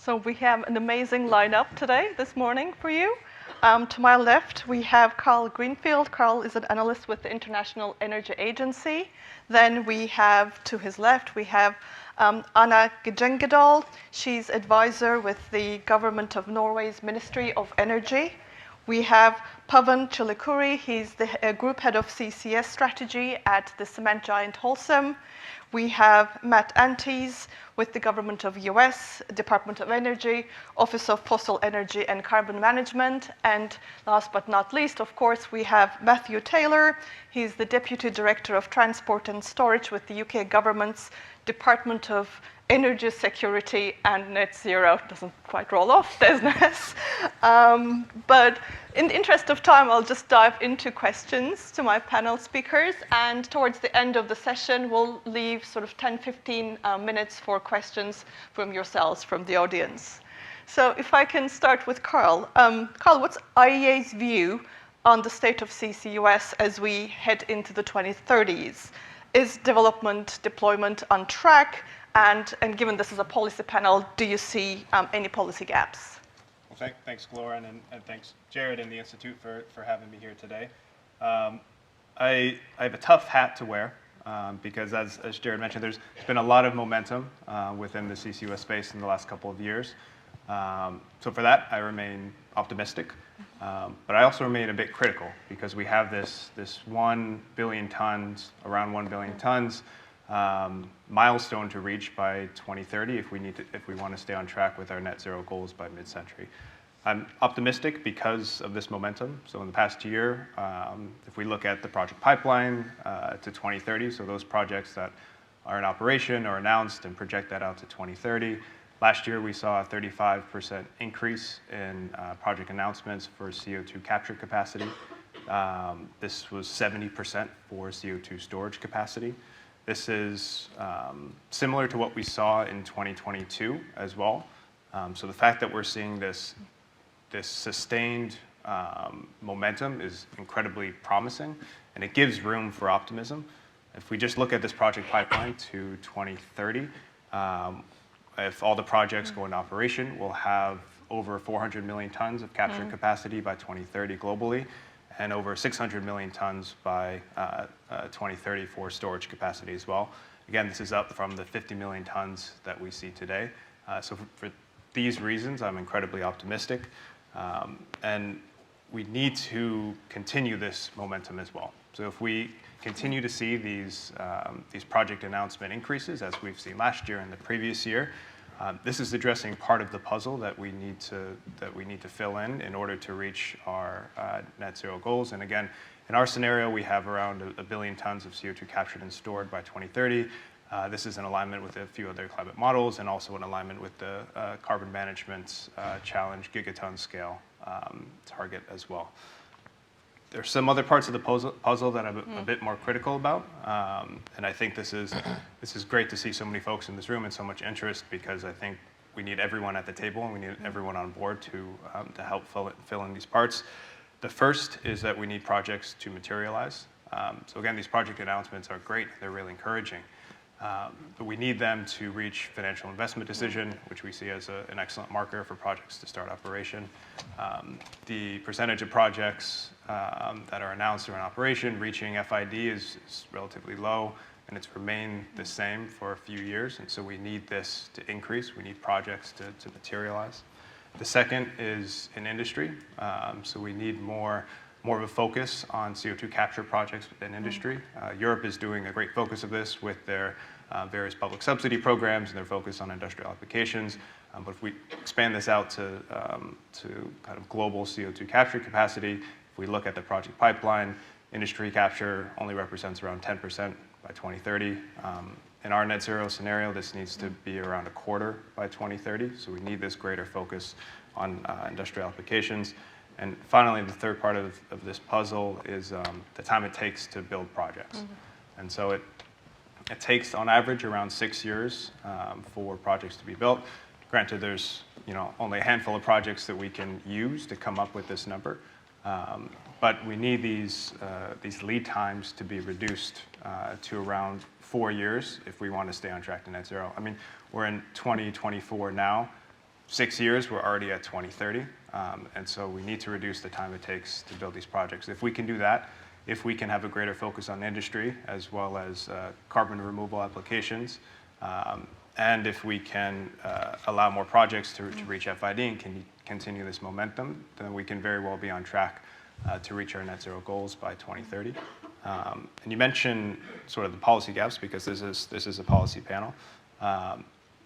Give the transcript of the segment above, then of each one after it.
So we have an amazing lineup today, this morning for you. To my left, we have Carl Greenfield. Carl is an analyst with the International Energy Agency. Then we have, to his left, we have Anna Gjengendal. She's advisor with the Government of Norway's Ministry of Energy. We have Pavan Chilikuri. He's the group head of CCS strategy at the cement giant Holcim. We have Matt Antes with the Government of US, Department of Energy, Office of Fossil Energy and Carbon Management. And last but not least, of course, we have Matthew Taylor. He's the Deputy Director of Transport and Storage with the UK government's Department of Energy Security and Net Zero. Doesn't quite roll off, DESNES. But in the interest of time, I'll just dive into questions to my panel speakers. And towards the end of the session, we'll leave sort of 10, 15 minutes for questions from yourselves, from the audience. So if I can start with Carl. Carl, what's IEA's view on the state of CCUS as we head into the 2030s? Is development, deployment on track? And given this is a policy panel, do you see any policy gaps? Well, thanks, Gloria, and thanks, Jared and the Institute for having me here today. I have a tough hat to wear because, as Jared mentioned, there's been a lot of momentum within the CCUS space in the last couple of years. So for that, I remain optimistic. But I also remain a bit critical because we have this 1 billion tons, around 1 billion tons, milestone to reach by 2030 if we want to stay on track with our net zero goals by mid-century. I'm optimistic because of this momentum. So in the past year, if we look at the project pipeline to 2030, so those projects that are in operation or announced and project that out to 2030, last year we saw a 35% increase in project announcements for CO2 capture capacity. This was 70% for CO2 storage capacity. This is similar to what we saw in 2022 as well. So the fact that we're seeing this sustained momentum is incredibly promising, and it gives room for optimism. If we just look at this project pipeline to 2030, if all the projects go into operation, we'll have over 400 million tons of capture capacity by 2030 globally, and over 600 million tons by 2030 for storage capacity as well. Again, this is up from the 50 million tons that we see today. So for these reasons, I'm incredibly optimistic. And we need to continue this momentum as well. So if we continue to see these project announcement increases, as we've seen last year and the previous year, this is addressing part of the puzzle that we need to fill in order to reach our net zero goals. And again, in our scenario, we have around 1 billion tons of CO2 captured and stored by 2030. This is in alignment with a few other climate models and also in alignment with the carbon management challenge gigaton scale target as well. There's some other parts of the puzzle that I'm a bit more critical about, and I think this is great to see so many folks in this room and so much interest, because I think we need everyone at the table and we need everyone on board to help fill in these parts. The first is that we need projects to materialize. So again, these project announcements are great; they're really encouraging, but we need them to reach financial investment decision, which we see as an excellent marker for projects to start operation. The percentage of projects that are announced or in operation reaching FID is relatively low, and it's remained the same for a few years, and so we need this to increase. We need projects to materialize. The second is in industry, so we need more of a focus on CO2 capture projects within industry. Europe is doing a great focus of this with their various public subsidy programs and their focus on industrial applications. But if we expand this out to kind of global CO2 capture capacity, if we look at the project pipeline, industry capture only represents around 10% by 2030. In our net zero scenario, this needs to be around a quarter by 2030. So we need this greater focus on industrial applications. And finally, the third part of this puzzle is the time it takes to build projects. And so it takes, on average, around 6 years for projects to be built. Granted, there's only a handful of projects that we can use to come up with this number. But we need these lead times to be reduced to around 4 years if we want to stay on track to net zero. I mean, we're in 2024 now. 6 years, we're already at 2030. And so we need to reduce the time it takes to build these projects. If we can do that, if we can have a greater focus on industry as well as carbon removal applications, and if we can allow more projects to reach FID and can continue this momentum, then we can very well be on track to reach our net zero goals by 2030. And you mentioned sort of the policy gaps because this is a policy panel.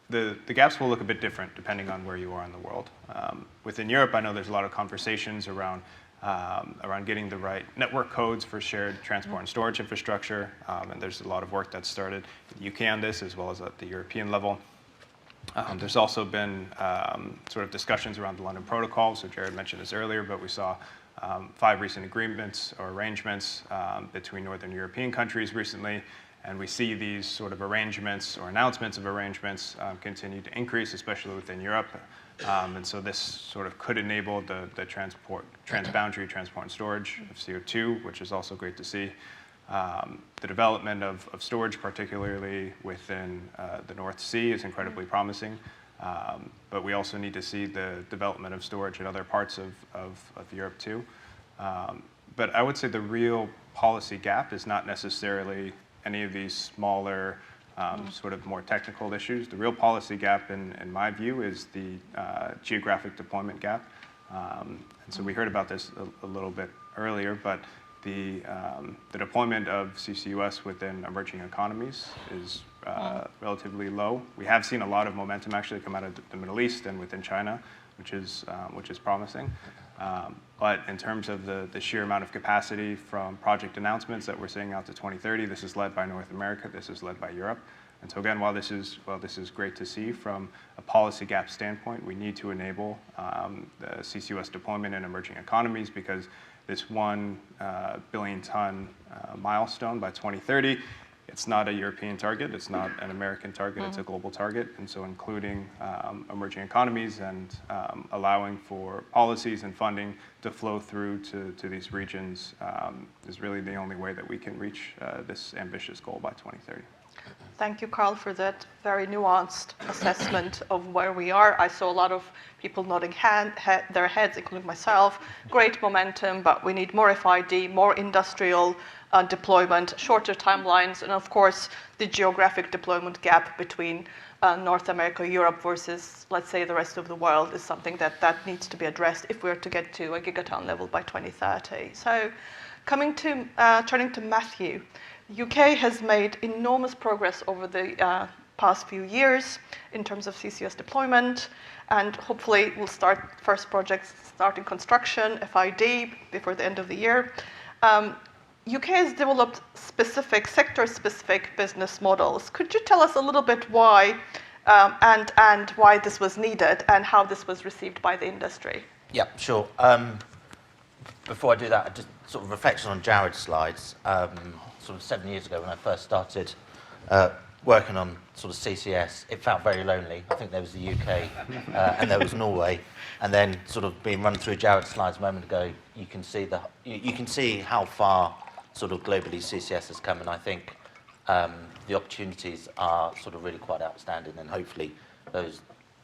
The gaps will look a bit different depending on where you are in the world. Within Europe, I know there's a lot of conversations around getting the right network codes for shared transport and storage infrastructure, and there's a lot of work that's started in the UK on this as well as at the European level. There's also been sort of discussions around the London Protocol, so Jared mentioned this earlier, but we saw 5 recent agreements or arrangements between Northern European countries recently, and we see these sort of arrangements or announcements of arrangements continue to increase, especially within Europe. And so this sort of could enable the transboundary transport and storage of CO2, which is also great to see. The development of storage, particularly within the North Sea, is incredibly promising. But we also need to see the development of storage in other parts of Europe too. But I would say the real policy gap is not necessarily any of these smaller sort of more technical issues. The real policy gap, in my view, is the geographic deployment gap. And so we heard about this a little bit earlier, but the deployment of CCUS within emerging economies is relatively low. We have seen a lot of momentum actually come out of the Middle East and within China, which is promising. But in terms of the sheer amount of capacity from project announcements that we're seeing out to 2030, this is led by North America, this is led by Europe. And so again, while this is great to see from a policy gap standpoint, we need to enable the CCUS deployment in emerging economies because this 1 billion ton milestone by 2030, it's not a European target, it's not an American target, it's a global target. And so including emerging economies and allowing for policies and funding to flow through to these regions is really the only way that we can reach this ambitious goal by 2030. Thank you, Carl, for that very nuanced assessment of where we are. I saw a lot of people nodding their heads, including myself. Great momentum, but we need more FID, more industrial deployment, shorter timelines, and of course, the geographic deployment gap between North America, Europe versus, let's say, the rest of the world is something that needs to be addressed if we're to get to a gigaton level by 2030. So turning to Matthew, UK has made enormous progress over the past few years in terms of CCS deployment, and hopefully we'll start first projects starting construction, FID, before the end of the year. UK has developed sector-specific business models. Could you tell us a little bit why and why this was needed and how this was received by the industry? Yeah, sure. Before I do that, just sort of reflection on Jared's slides. Sort of 7 years ago when I first started working on sort of CCS, it felt very lonely. I think there was the UK and there was Norway. And then sort of being run through Jared's slides a moment ago, you can see how far sort of globally CCS has come, and I think the opportunities are sort of really quite outstanding, and hopefully those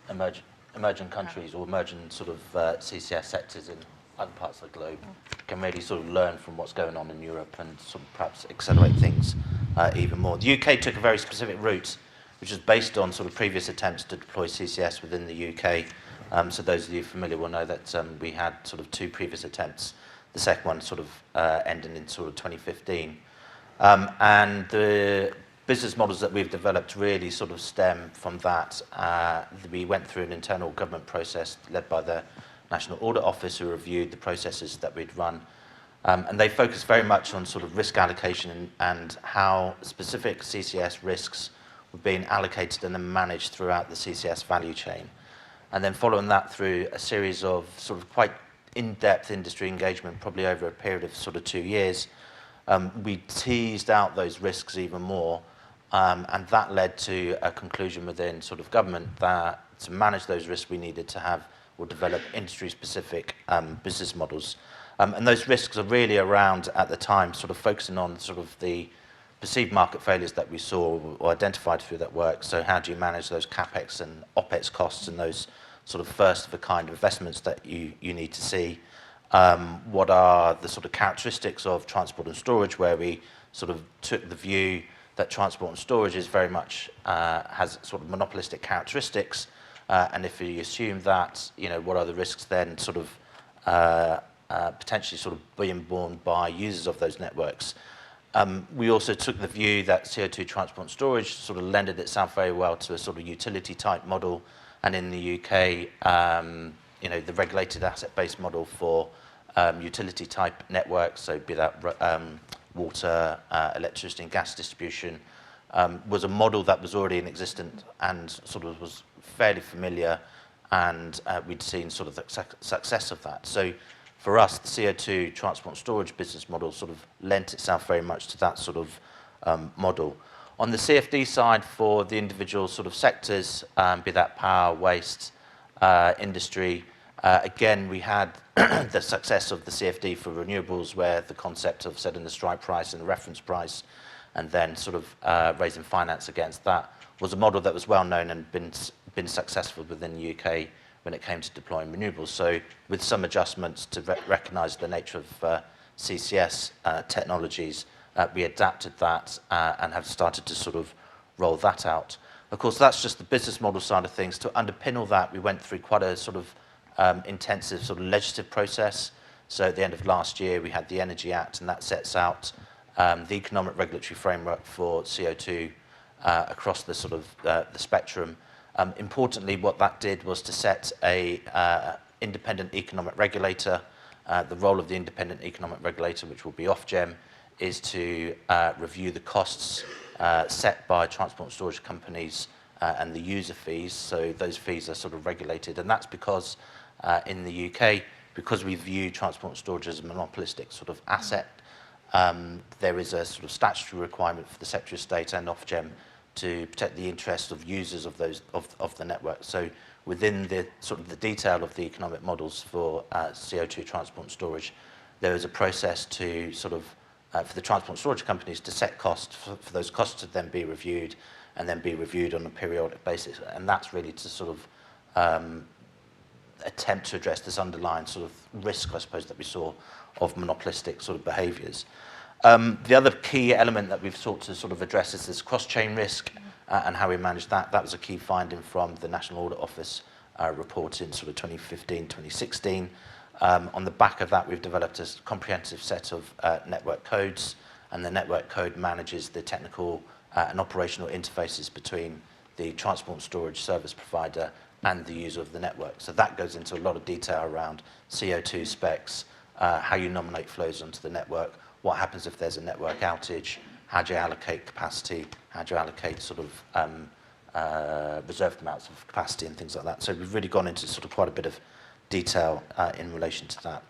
emerging countries or emerging sort of CCS sectors in other parts of the globe can really sort of learn from what's going on in Europe and sort of perhaps accelerate things even more. The UK took a very specific route, which is based on sort of previous attempts to deploy CCS within the UK. So those of you familiar will know that we had sort of 2 previous attempts. The second one sort of ending in sort of 2015. And the business models that we've developed really sort of stem from that. We went through an internal government process led by the National Audit Office, who reviewed the processes that we'd run. And they focused very much on sort of risk allocation and how specific CCS risks were being allocated and then managed throughout the CCS value chain. And then following that through a series of sort of quite in-depth industry engagement, probably over a period of sort of 2 years, we teased out those risks even more. And that led to a conclusion within sort of government that to manage those risks we needed to have or develop industry-specific business models. And those risks are really around, at the time, sort of focusing on sort of the perceived market failures that we saw or identified through that work. So how do you manage those CapEx and OpEx costs and those sort of first of a kind investments that you need to see? What are the sort of characteristics of transport and storage, where we sort of took the view that transport and storage is very much has sort of monopolistic characteristics, and if you assume that, what are the risks then sort of potentially sort of being borne by users of those networks? We also took the view that CO2 transport and storage sort of lended itself very well to a sort of utility type model, and in the UK, the regulated asset-based model for utility type networks, so be that water, electricity and gas distribution, was a model that was already in existence and sort of was fairly familiar, and we'd seen sort of the success of that. So for us, the CO2 transport and storage business model sort of lent itself very much to that sort of model. On the CFD side, for the individual sort of sectors, be that power, waste, industry, again, we had the success of the CFD for renewables, where the concept of setting the strike price and the reference price and then sort of raising finance against that was a model that was well known and been successful within the UK when it came to deploying renewables. So with some adjustments to recognise the nature of CCS technologies, we adapted that and have started to sort of roll that out. Of course, that's just the business model side of things. To underpin all that, we went through quite a sort of intensive sort of legislative process. So at the end of last year, we had the Energy Act, and that sets out the economic regulatory framework for CO2 across the sort of the spectrum. Importantly, what that did was to set a independent economic regulator. The role of the independent economic regulator, which will be Ofgem, is to review the costs set by transport and storage companies and the user fees. So those fees are sort of regulated, and that's because in the UK, because we view transport and storage as a monopolistic sort of asset, there is a sort of statutory requirement for the Secretary of State and Ofgem to protect the interests of users of those of the network. So within the sort of the detail of the economic models for CO2 transport and storage, there is a process to sort of for the transport and storage companies to set costs for those costs to then be reviewed and then be reviewed on a periodic basis, and that's really to sort of attempt to address this underlying sort of risk, I suppose, that we saw of monopolistic sort of behaviours. The other key element that we've sought to sort of address is this cross-chain risk and how we manage that. That was a key finding from the National Audit Office report in sort of 2015, 2016. On the back of that, we've developed a comprehensive set of network codes, and the network code manages the technical and operational interfaces between the transport and storage service provider and the user of the network. So that goes into a lot of detail around CO2 specs, how you nominate flows onto the network, what happens if there's a network outage, how do you allocate capacity, how do you allocate sort of reserved amounts of capacity and things like that. So we've really gone into sort of quite a bit of detail in relation to that.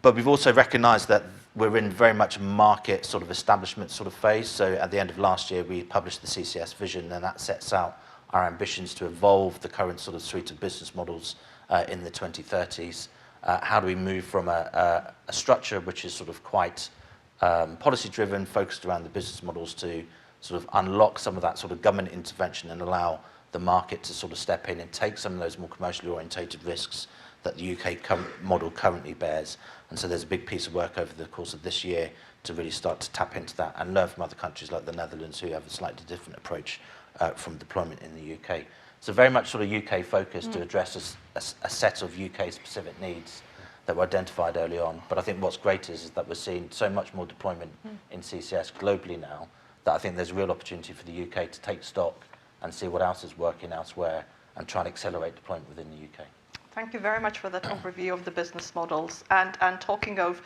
But we've also recognised that we're in very much a market sort of establishment sort of phase. So at the end of last year, we published the CCS vision, and that sets out our ambitions to evolve the current sort of suite of business models in the 2030s. How do we move from a structure which is sort of quite policy-driven, focused around the business models, to sort of unlock some of that sort of government intervention and allow the market to sort of step in and take some of those more commercially orientated risks that the UK model currently bears. And so there's a big piece of work over the course of this year to really start to tap into that and learn from other countries like the Netherlands, who have a slightly different approach from deployment in the UK. So very much sort of UK focused to address a set of UK specific needs that were identified early on. But I think what's great is that we're seeing so much more deployment in CCS globally now, that I think there's a real opportunity for the UK to take stock and see what else is working elsewhere and try and accelerate deployment within the UK. Thank you very much for that overview of the business models. And talking of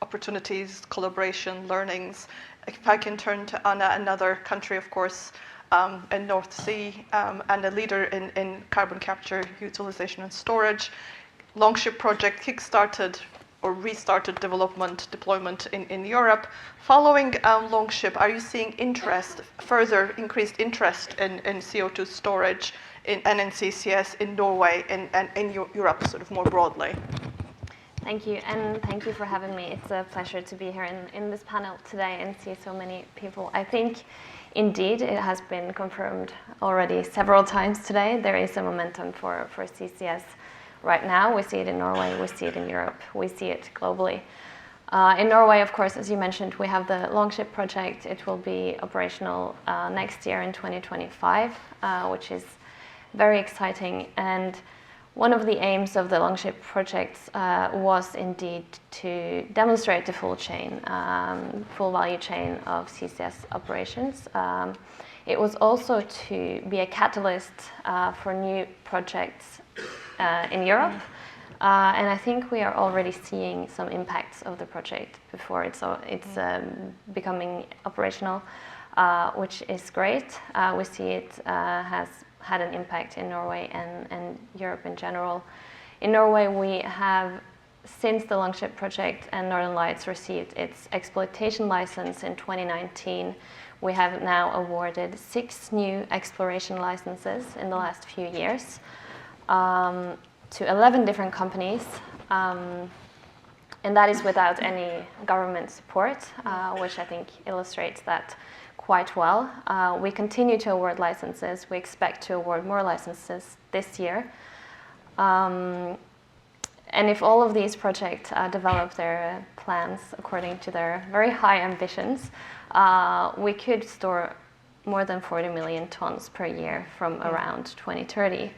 opportunities, collaboration, learnings, if I can turn to Anna, another country, of course, in North Sea, and a leader in carbon capture, utilization and storage. Longship project kickstarted or restarted deployment in Europe. Following Longship, are you seeing further increased interest in CO2 storage and in CCS in Norway and in Europe sort of more broadly? Thank you, and thank you for having me. It's a pleasure to be here in this panel today and see so many people. I think Indeed, it has been confirmed already several times today. There is a momentum for CCS right now. We see it in Norway, we see it in Europe, we see it globally. In Norway, of course, as you mentioned, we have the Longship project. It will be operational next year in 2025, which is very exciting. And one of the aims of the Longship project was indeed to demonstrate the full value chain of CCS operations. It was also to be a catalyst for new projects in Europe. And I think we are already seeing some impacts of the project before it's becoming operational, which is great. We see it has had an impact in Norway and Europe in general. In Norway, we have, since the Longship project and Northern Lights received its exploitation license in 2019, we have now awarded 6 new exploration licenses in the last few years. To 11 different companies, and that is without any government support, which I think illustrates that quite well. We continue to award licenses. We expect to award more licenses this year. And if all of these projects develop their plans according to their very high ambitions, we could store more than 40 million tons per year from around 2030.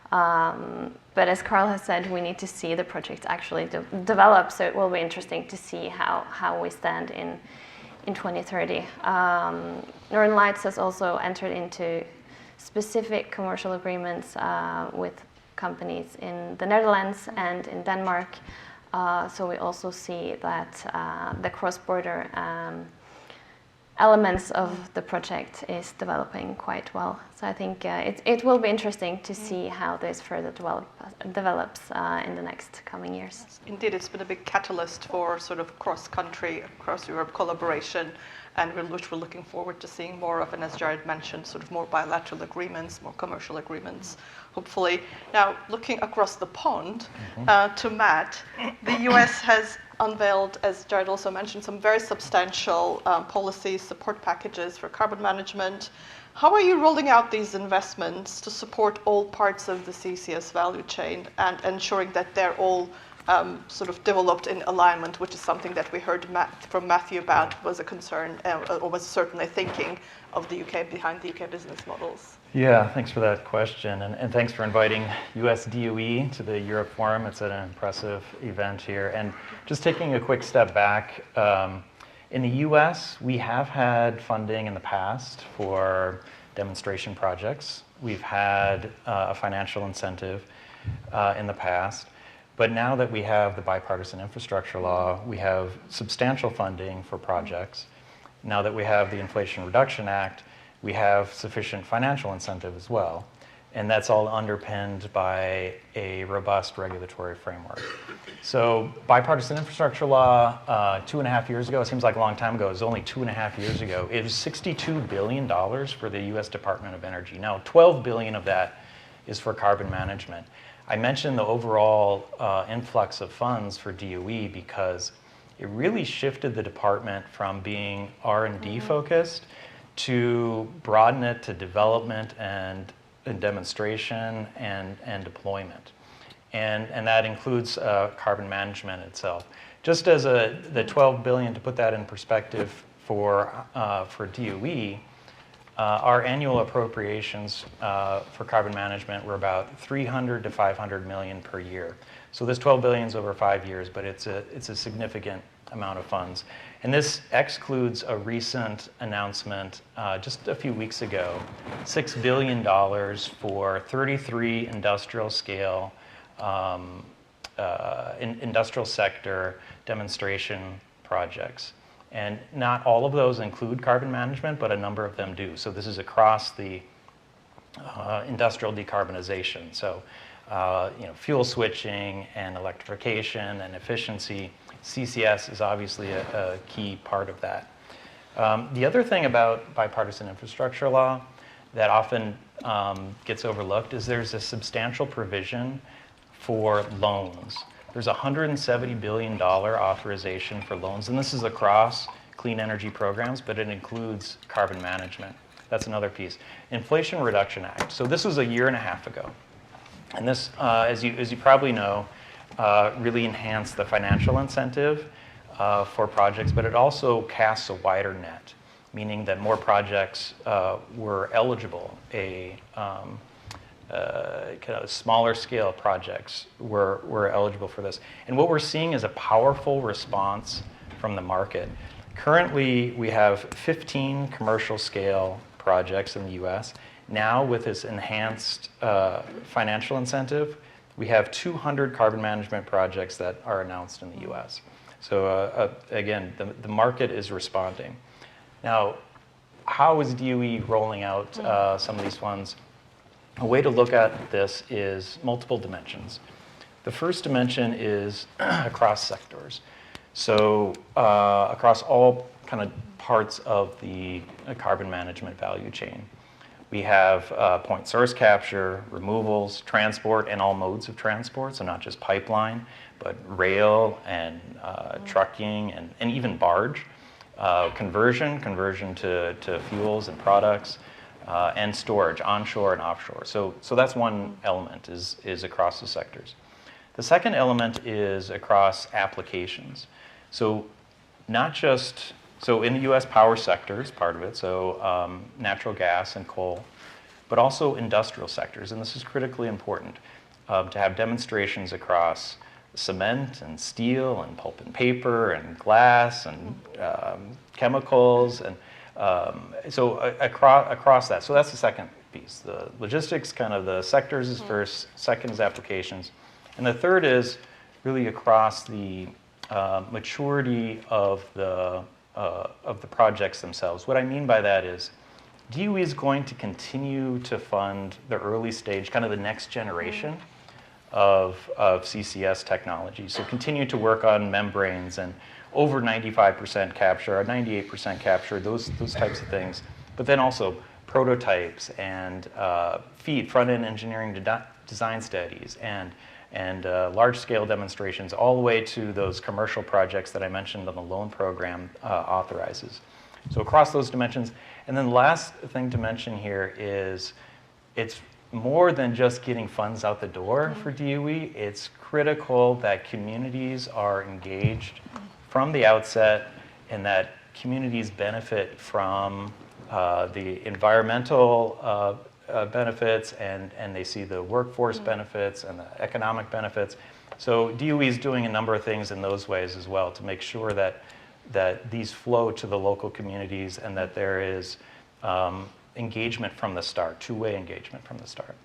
But as Carl has said, we need to see the project actually develop, so it will be interesting to see how we stand in 2030. Northern Lights has also entered into specific commercial agreements with companies in the Netherlands and in Denmark. So we also see that the cross-border elements of the project is developing quite well. So I think it will be interesting to see how this further develops in the next coming years. Indeed, it's been a big catalyst for sort of cross-country, across-Europe collaboration, and which we're looking forward to seeing more of, and as Jared mentioned, sort of more bilateral agreements, more commercial agreements, hopefully. Now, looking across the pond to Matt, the US has unveiled, as Jared also mentioned, some very substantial policy support packages for carbon management. How are you rolling out these investments to support all parts of the CCS value chain and ensuring that they're all sort of developed in alignment, which is something that we heard from Matthew about was a concern, or was certainly thinking of the UK, behind the UK business models? Yeah, thanks for that question, and thanks for inviting US DOE to the Europe Forum. It's an impressive event here. And just taking a quick step back, in the US, we have had funding in the past for demonstration projects. We've had a financial incentive in the past. But now that we have the bipartisan infrastructure law, we have substantial funding for projects. Now that we have the Inflation Reduction Act, we have sufficient financial incentive as well. And that's all underpinned by a robust regulatory framework. So bipartisan infrastructure law, 2.5 years ago, it seems like a long time ago, it was only 2.5 years ago, it was $62 billion for the US Department of Energy. Now, 12 billion of that is for carbon management. I mentioned the overall influx of funds for DOE because it really shifted the department from being R&D focused to broaden it to development and demonstration and deployment. And that includes carbon management itself. Just as the 12 billion, to put that in perspective for DOE, our annual appropriations for carbon management were about 300 to 500 million per year. So this 12 billion is over 5 years, but it's a significant amount of funds. And this excludes a recent announcement just a few weeks ago, $6 billion for 33 industrial scale, industrial sector demonstration projects. And not all of those include carbon management, but a number of them do. So this is across the industrial decarbonization. So fuel switching and electrification and efficiency. CCS is obviously a key part of that. The other thing about bipartisan infrastructure law that often gets overlooked is there's a substantial provision for loans. There's a $170 billion authorization for loans, and this is across clean energy programs, but it includes carbon management. that's another piece. Inflation Reduction Act. So this was a year and a half ago. And this, as you probably know, really enhanced the financial incentive for projects, but it also casts a wider net, meaning that more projects were eligible. Kind of smaller scale projects were eligible for this. And what we're seeing is a powerful response from the market. Currently, we have 15 commercial scale projects in the US. Now, with this enhanced financial incentive, we have 200 carbon management projects that are announced in the US. So again, the market is responding. Now, how is DOE rolling out some of these funds? A way to look at this is multiple dimensions. The first dimension is across sectors. So across all kind of parts of the carbon management value chain. We have point source capture, removals, transport, and all modes of transport, so not just pipeline, but rail and trucking and even barge. Conversion to fuels and products, and storage, onshore and offshore. So that's one element, is across the sectors. The second element is across applications. So not just, so in the US power sector is part of it, so natural gas and coal, but also industrial sectors, and this is critically important to have demonstrations across cement and steel and pulp and paper and glass and chemicals and so across that. So that's the second piece. The logistics, kind of the sectors is first, second is applications. And the third is really across the maturity of the projects themselves. What I mean by that is DOE is going to continue to fund the early stage, kind of the next generation of CCS technology. So continue to work on membranes and over 95% capture or 98% capture, those types of things. But then also prototypes and front-end engineering design studies and large-scale demonstrations, all the way to those commercial projects that I mentioned on the loan program authorizes. So across those dimensions. And then the last thing to mention here is it's more than just getting funds out the door for DOE. It's critical that communities are engaged from the outset and that communities benefit from the environmental benefits and they see the workforce benefits and the economic benefits. So DOE is doing a number of things in those ways as well to make sure that these flow to the local communities and that there is engagement from the start, two-way engagement from the start.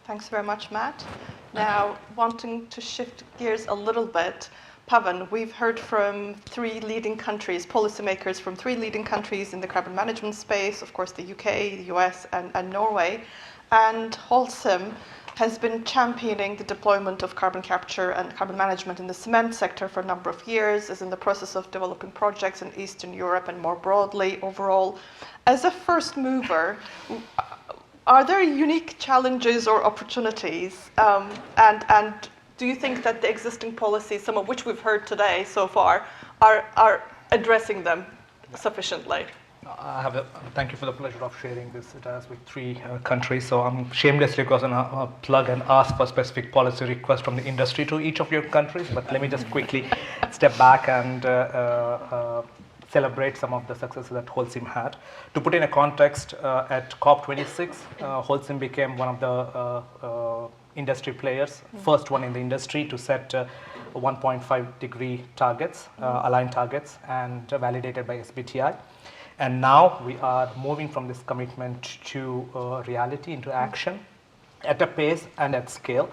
Thanks very much, Matt. Now, wanting to shift gears a little bit, Pavan, we've heard from three leading countries, policymakers from three leading countries in the carbon management space, of course, the UK, the US, and Norway. And Holcim has been championing the deployment of carbon capture and carbon management in the cement sector for a number of years, is in the process of developing projects in Eastern Europe and more broadly overall. As a first mover, are there unique challenges or opportunities? And do you think that the existing policies, some of which we've heard today so far, are addressing them sufficiently? Thank you for the pleasure of sharing this task with three countries. So I'm shamelessly going to plug and ask for specific policy requests from the industry to each of your countries. But let me just quickly step back and celebrate some of the successes that Holcim had. To put in a context, at COP26, Holcim became one of the industry players, first one in the industry to set 1.5 degree targets, aligned targets, and validated by SBTi. And now we are moving from this commitment to reality, into action, at a pace and at scale.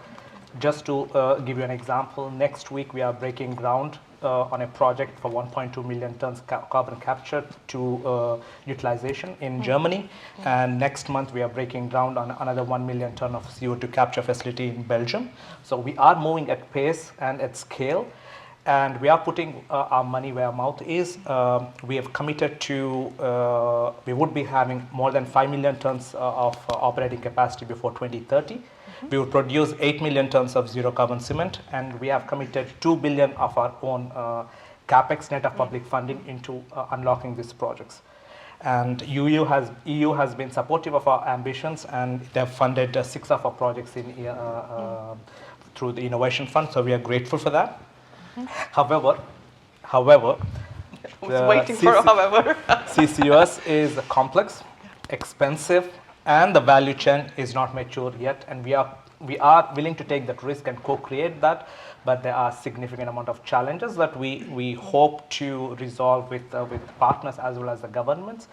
Just to give you an example, next week we are breaking ground on a project for 1.2 million tons carbon capture to utilization in Germany. And next month we are breaking ground on another 1 million ton of CO2 capture facility in Belgium. So we are moving at pace and at scale. And we are putting our money where our mouth is. We have committed to, we would be having more than 5 million tons of operating capacity before 2030. We will produce 8 million tons of zero carbon cement, and we have committed 2 billion of our own capex net of public funding into unlocking these projects. And EU has been supportive of our ambitions, and they have funded 6 of our projects through the Innovation Fund, so we are grateful for that. However, I was waiting for a however. CCUS is complex, expensive, and the value chain is not mature yet, and we are willing to take that risk and co-create that, but there are significant amount of challenges that we hope to resolve with partners as well as the governments.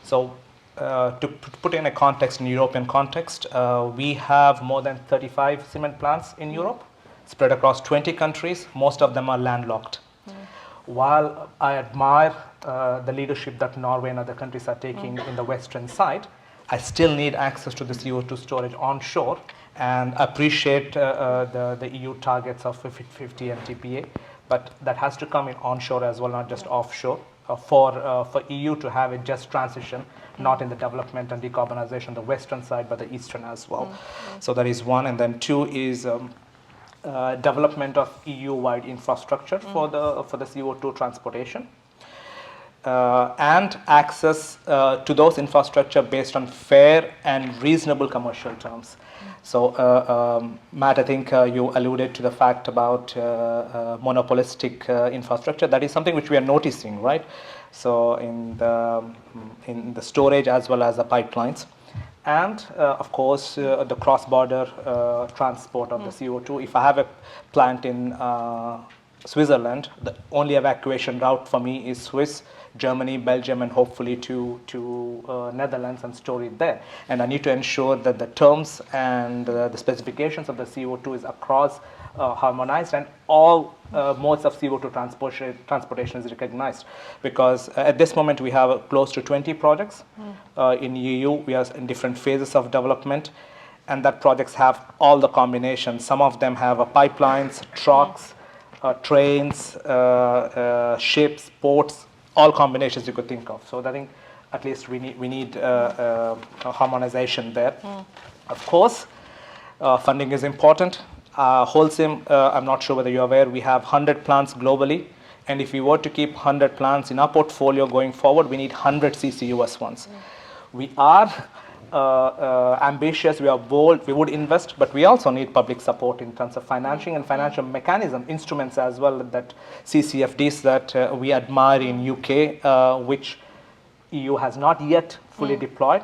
So to put in a context, in European context, we have more than 35 cement plants in Europe, spread across 20 countries. Most of them are landlocked. While I admire the leadership that Norway and other countries are taking in the western side, I still need access to the CO2 storage onshore, and appreciate the EU targets of 50 MTPA, but that has to come in onshore as well, not just offshore, for EU to have a just transition, not in the development and decarbonization on the western side, but the eastern as well. So that is one, and then two is development of EU-wide infrastructure for the CO2 transportation. And access to those infrastructure based on fair and reasonable commercial terms. So, Matt, I think you alluded to the fact about monopolistic infrastructure. That is something which we are noticing, right? So, in the storage as well as the pipelines. And, of course, the cross-border transport of the CO2. If I have a plant in Switzerland, the only evacuation route for me is Swiss, Germany, Belgium, and hopefully to Netherlands, and store it there. And I need to ensure that the terms and the specifications of the CO2 is across harmonized, and all modes of CO2 transportation is recognized. Because at this moment we have close to 20 projects in EU. We are in different phases of development, and that projects have all the combinations. Some of them have pipelines, trucks, trains, ships, ports, all combinations you could think of. So I think at least we need harmonization there. Of course, funding is important. Holcim, I'm not sure whether you're aware, we have 100 plants globally. And if we were to keep 100 plants in our portfolio going forward, we need 100 CCUS ones. We are ambitious, we are bold, we would invest, but we also need public support in terms of financing and financial mechanism, instruments as well, that CCFDs that we admire in UK, which EU has not yet fully deployed.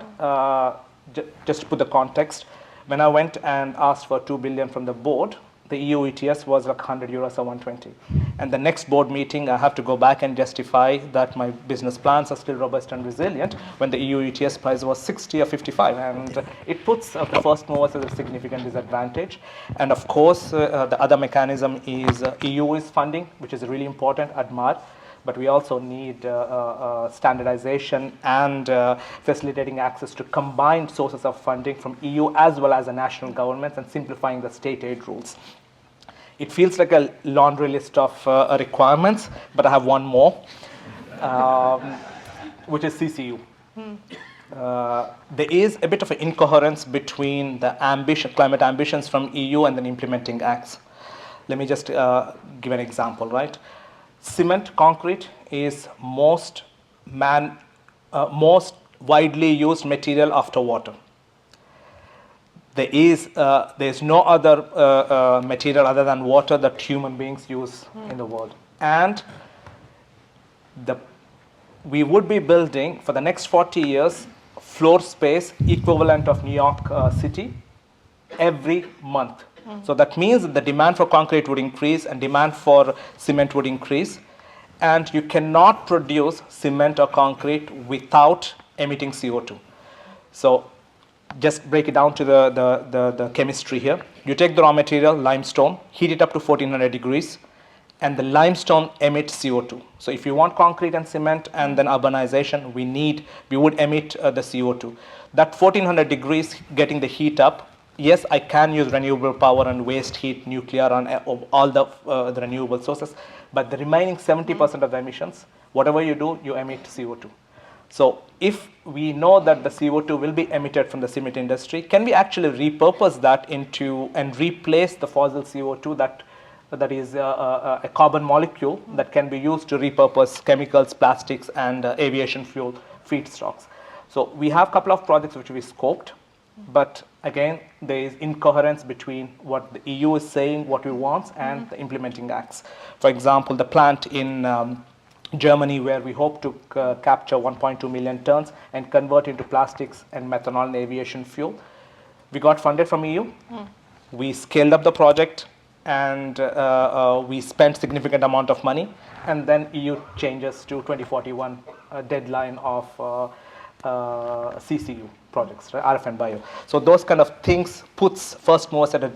Just to put the context, when I went and asked for 2 billion from the board, the EU ETS was like €100 or 120. And the next board meeting, I have to go back and justify that my business plans are still robust and resilient when the EU ETS price was 60 or 55. And it puts the first movers at a significant disadvantage. And of course, the other mechanism is EU is funding, which is really important, admire. But we also need standardization and facilitating access to combined sources of funding from EU as well as the national governments, and simplifying the state aid rules. It feels like a laundry list of requirements, but I have one more, which is CCU. There is a bit of an incoherence between the climate ambitions from EU and then implementing acts. Let me just give an example, right? Cement, concrete is most widely used material after water. There's no other material other than water that human beings use in the world. And we would be building, for the next 40 years, floor space equivalent of New York City every month. So that means that the demand for concrete would increase and demand for cement would increase. And you cannot produce cement or concrete without emitting CO2. So just break it down to the chemistry here. You take the raw material, limestone, heat it up to 1400 degrees, and the limestone emits CO2. So if you want concrete and cement and then urbanization, we would emit the CO2. That 1400 degrees getting the heat up, yes, I can use renewable power and waste heat, nuclear, and all the renewable sources, but the remaining 70% of the emissions, whatever you do, you emit CO2. So if we know that the CO2 will be emitted from the cement industry, can we actually repurpose that into and replace the fossil CO2 that is a carbon molecule that can be used to repurpose chemicals, plastics, and aviation fuel feedstocks. So we have a couple of projects which we scoped, but again, there is incoherence between what the EU is saying, what we want, and the implementing acts. For example, the plant in Germany, where we hope to capture 1.2 million tons and convert into plastics and methanol and aviation fuel. We got funded from EU. We scaled up the project, and we spent significant amount of money. And then EU changes to 2041 deadline of CCU projects, right? RF and bio. So those kind of things puts first movers at a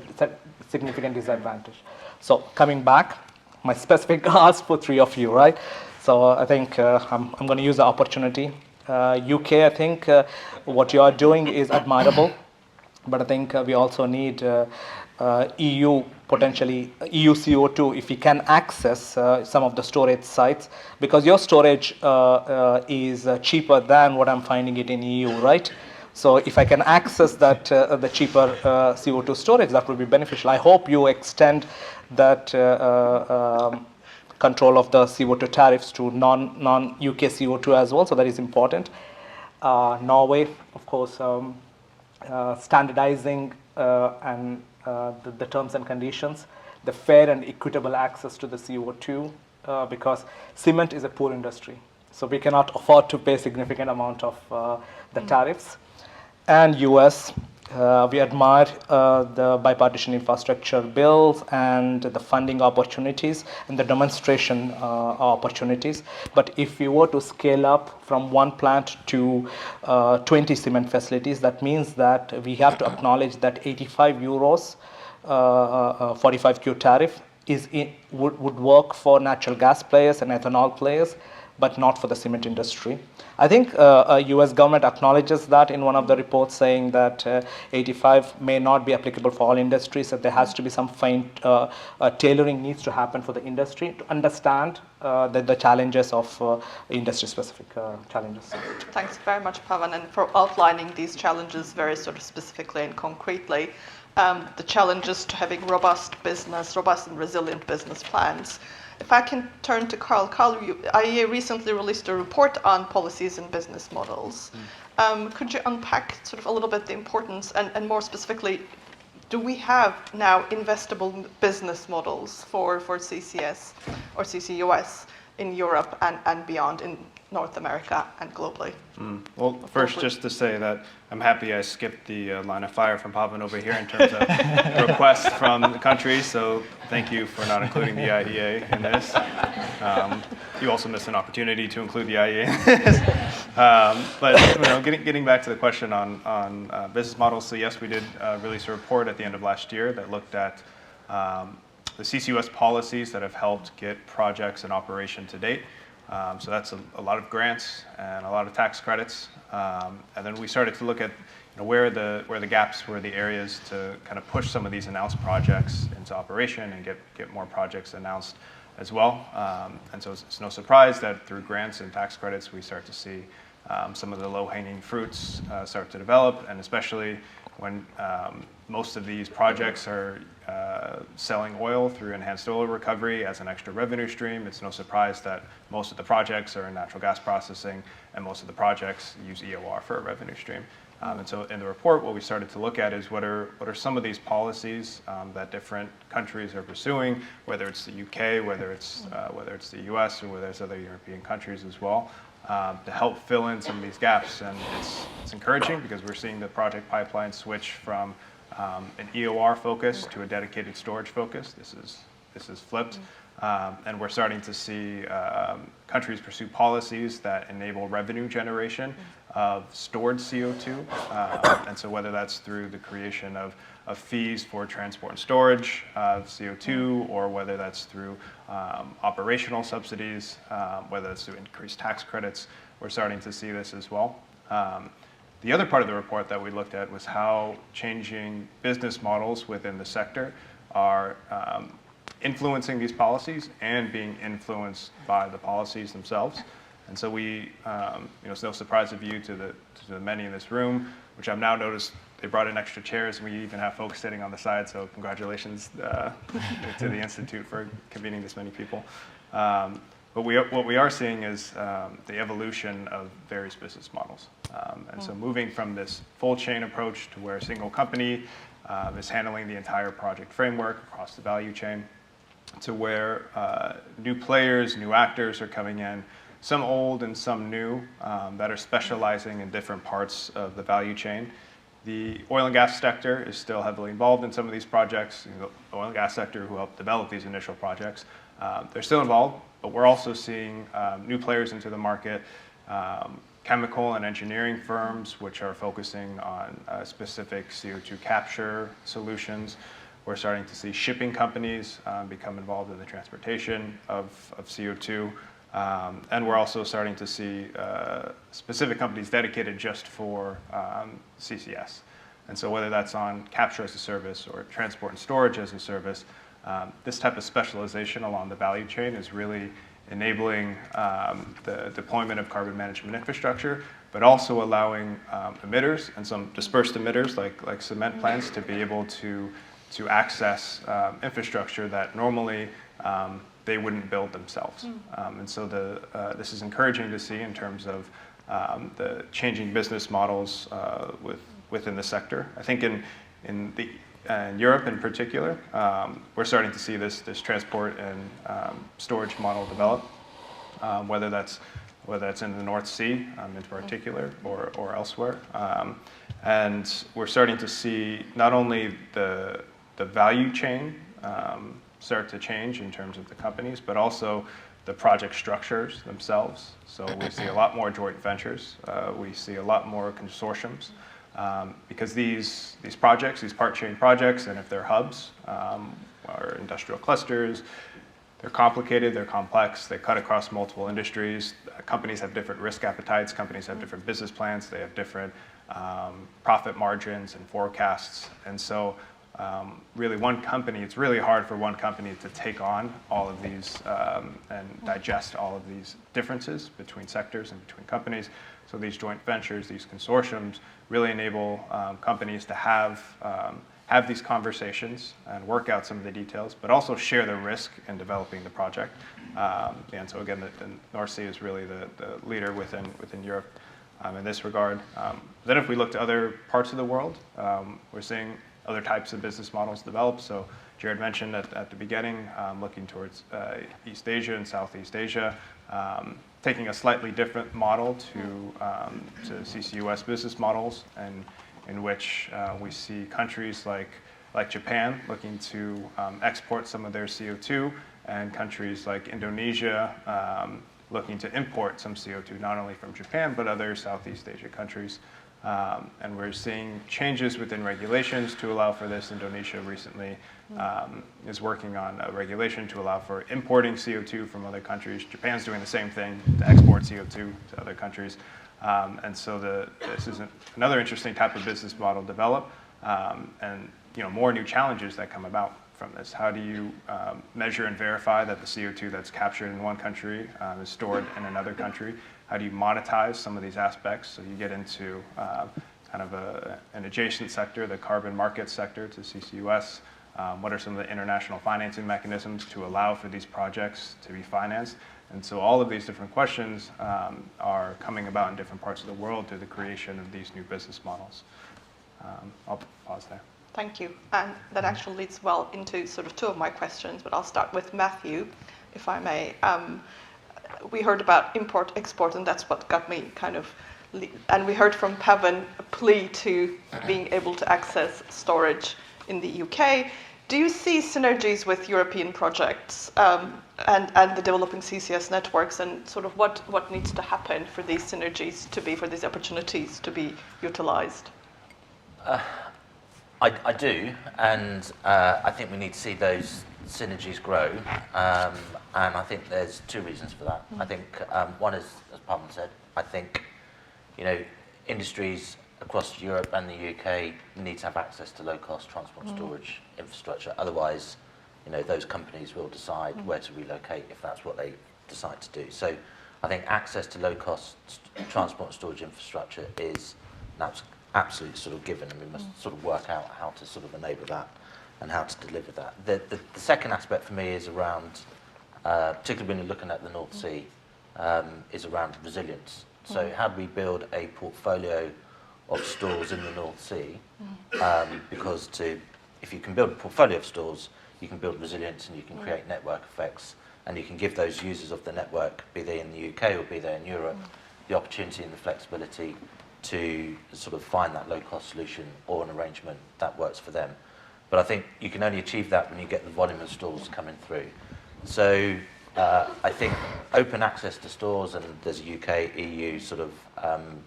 significant disadvantage. So coming back, my specific ask for three of you, right? So I think I'm going to use the opportunity. UK, I think what you are doing is admirable, but I think we also need EU, potentially EU CO2, if we can access some of the storage sites, because your storage is cheaper than what I'm finding it in EU, right? So if I can access that, the cheaper CO2 storage, that would be beneficial. I hope you extend that control of the CO2 tariffs to non-UK CO2 as well, so that is important. Norway, of course, standardizing and the terms and conditions, the fair and equitable access to the CO2, because cement is a poor industry. So we cannot afford to pay significant amount of the tariffs. And US, we admire the bipartisan infrastructure bills and the funding opportunities and the demonstration opportunities. But if we were to scale up from one plant to 20 cement facilities, that means that we have to acknowledge that 85 euros 45Q tariff would work for natural gas players and ethanol players, but not for the cement industry. I think US government acknowledges that in one of the reports, saying that 85 may not be applicable for all industries, that there has to be some fine tailoring needs to happen for the industry to understand the challenges of industry-specific challenges. Thanks very much, Pavan, and for outlining these challenges very sort of specifically and concretely. The challenges to having robust and resilient business plans. If I can turn to Carl. Carl, IEA recently released a report on policies and business models. Could you unpack sort of a little bit the importance and more specifically, do we have now investable business models for CCS or CCUS in Europe and beyond, in North America and globally? Well, first, just to say that I'm happy I skipped the line of fire from Pavan over here in terms of requests from the countries, so thank you for not including the IEA in this. You also missed an opportunity to include the IEA in this. But getting back to the question on business models, so yes, we did release a report at the end of last year that looked at the CCUS policies that have helped get projects in operation to date. So that's a lot of grants and a lot of tax credits. And then we started to look at where the gaps were, the areas to kind of push some of these announced projects into operation and get more projects announced as well. And so it's no surprise that through grants and tax credits, we start to see some of the low-hanging fruits start to develop, and especially when most of these projects are selling oil through enhanced oil recovery as an extra revenue stream. It's no surprise that most of the projects are in natural gas processing, and most of the projects use EOR for a revenue stream. And so in the report, what we started to look at is what are some of these policies that different countries are pursuing, whether it's the UK, whether it's the US, or whether it's other European countries as well, to help fill in some of these gaps. And it's encouraging because we're seeing the project pipeline switch from an EOR focus to a dedicated storage focus. This is flipped. And we're starting to see countries pursue policies that enable revenue generation of stored CO2. And so whether that's through the creation of fees for transport and storage of CO2, or whether that's through operational subsidies, whether it's through increased tax credits, we're starting to see this as well. The other part of the report that we looked at was how changing business models within the sector are influencing these policies and being influenced by the policies themselves. And so we, it's no surprise of you to the many in this room, which I've now noticed they brought in extra chairs, and we even have folks sitting on the side, so congratulations to the Institute for convening this many people. But what we are seeing is the evolution of various business models. And so moving from this full chain approach to where a single company is handling the entire project framework across the value chain, to where new players, new actors are coming in, some old and some new, that are specializing in different parts of the value chain. The oil and gas sector is still heavily involved in some of these projects. The oil and gas sector who helped develop these initial projects, they're still involved, but we're also seeing new players into the market, chemical and engineering firms which are focusing on specific CO2 capture solutions. We're starting to see shipping companies become involved in the transportation of CO2. And we're also starting to see specific companies dedicated just for CCS. And so whether that's on capture as a service or transport and storage as a service, this type of specialization along the value chain is really enabling the deployment of carbon management infrastructure, but also allowing emitters and some dispersed emitters like cement plants to be able to access infrastructure that normally they wouldn't build themselves. And so this is encouraging to see in terms of the changing business models within the sector. I think in Europe in particular, we're starting to see this transport and storage model develop, whether that's in the North Sea in particular or elsewhere. And we're starting to see not only the value chain start to change in terms of the companies, but also the project structures themselves. So we see a lot more joint ventures. We see a lot more consortiums. Because these projects, these part chain projects, and if they're hubs or industrial clusters, they're complicated, they're complex, they cut across multiple industries. Companies have different risk appetites, companies have different business plans, they have different profit margins and forecasts. And so really it's really hard for one company to take on all of these and digest all of these differences between sectors and between companies. So these joint ventures, these consortiums really enable companies to have these conversations and work out some of the details, but also share the risk in developing the project. And so again, the North Sea is really the leader within Europe in this regard. Then if we look to other parts of the world, we're seeing other types of business models develop. So Jared mentioned at the beginning, looking towards East Asia and Southeast Asia, taking a slightly different model to CCUS business models, and in which we see countries like Japan looking to export some of their CO2, and countries like Indonesia looking to import some CO2, not only from Japan, but other Southeast Asia countries. And we're seeing changes within regulations to allow for this. Indonesia recently is working on a regulation to allow for importing CO2 from other countries. Japan's doing the same thing to export CO2 to other countries. And so this is another interesting type of business model develop, and more new challenges that come about from this. How do you measure and verify that the CO2 that's captured in one country is stored in another country? How do you monetize some of these aspects? So you get into kind of an adjacent sector, the carbon market sector to CCUS. What are some of the international financing mechanisms to allow for these projects to be financed? And so all of these different questions are coming about in different parts of the world through the creation of these new business models. I'll pause there. Thank you. And that actually leads well into sort of two of my questions, but I'll start with Matthew, if I may. We heard about import, export, and that's what got me kind of, and we heard from Pavan a plea to being able to access storage in the UK. Do you see synergies with European projects and the developing CCS networks, and sort of what needs to happen for these synergies for these opportunities to be utilized? I do, and I think we need to see those synergies grow, and I think there's two reasons for that. I think one is, as Pavan said, I think industries across Europe and the UK need to have access to low-cost transport and storage infrastructure. Otherwise, those companies will decide where to relocate if that's what they decide to do. So I think access to low-cost transport and storage infrastructure is absolutely sort of given, and we must sort of work out how to sort of enable that and how to deliver that. The second aspect for me is around particularly when you're looking at the North Sea, is around resilience. So how do we build a portfolio of stores in the North Sea? Because if you can build a portfolio of stores, you can build resilience and you can create network effects, and you can give those users of the network, be they in the UK or be they in Europe, the opportunity and the flexibility to sort of find that low-cost solution or an arrangement that works for them. But I think you can only achieve that when you get the volume of stores coming through. So I think open access to stores, and there's a UK, EU sort of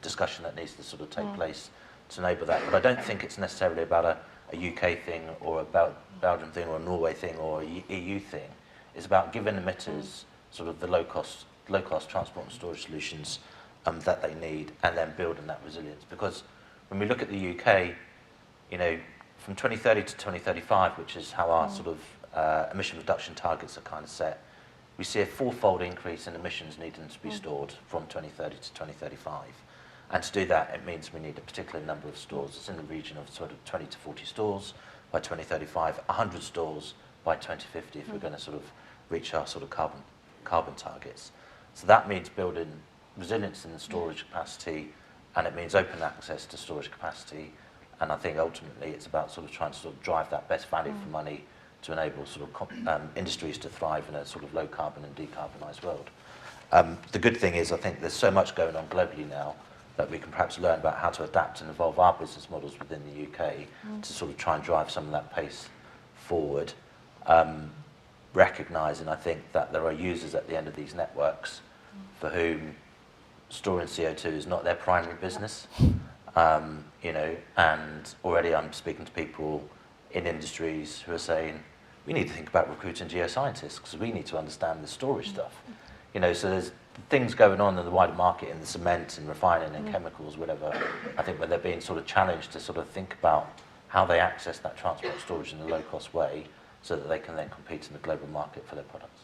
discussion that needs to sort of take place to enable that. But I don't think it's necessarily about a UK thing or a Belgium thing or a Norway thing or a EU thing. It's about giving emitters sort of the low-cost transport and storage solutions that they need, and then building that resilience. Because when we look at the UK, you know, from 2030 to 2035, which is how our sort of emission reduction targets are kind of set, we see a fourfold increase in emissions needing to be stored from 2030 to 2035. And to do that, it means we need a particular number of stores. It's in the region of sort of 20 to 40 stores by 2035, 100 stores by 2050 if we're going to sort of reach our sort of carbon targets. So that means building resilience in the storage capacity, and it means open access to storage capacity. And I think ultimately it's about sort of trying to sort of drive that best value for money to enable sort of industries to thrive in a sort of low carbon and decarbonised world. The good thing is I think there's so much going on globally now that we can perhaps learn about how to adapt and evolve our business models within the UK to sort of try and drive some of that pace forward, recognising I think that there are users at the end of these networks for whom storing CO2 is not their primary business, you know, and already I'm speaking to people in industries who are saying, we need to think about recruiting geoscientists because we need to understand the storage stuff. You know, so there's things going on in the wider market in the cement and refining and chemicals, whatever, I think where they're being sort of challenged to sort of think about how they access that transport storage in a low-cost way so that they can then compete in the global market for their products.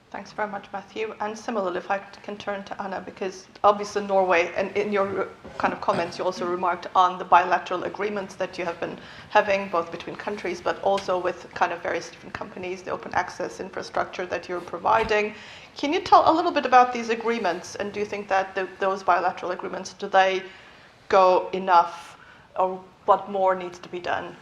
Thanks very much, Matthew. And similarly, if I can turn to Anna, because obviously Norway, and in your kind of comments, you also remarked on the bilateral agreements that you have been having, both between countries, but also with kind of various different companies, the open access infrastructure that you're providing. Can you tell a little bit about these agreements, and do you think that those bilateral agreements, do they go enough, or what more needs to be done?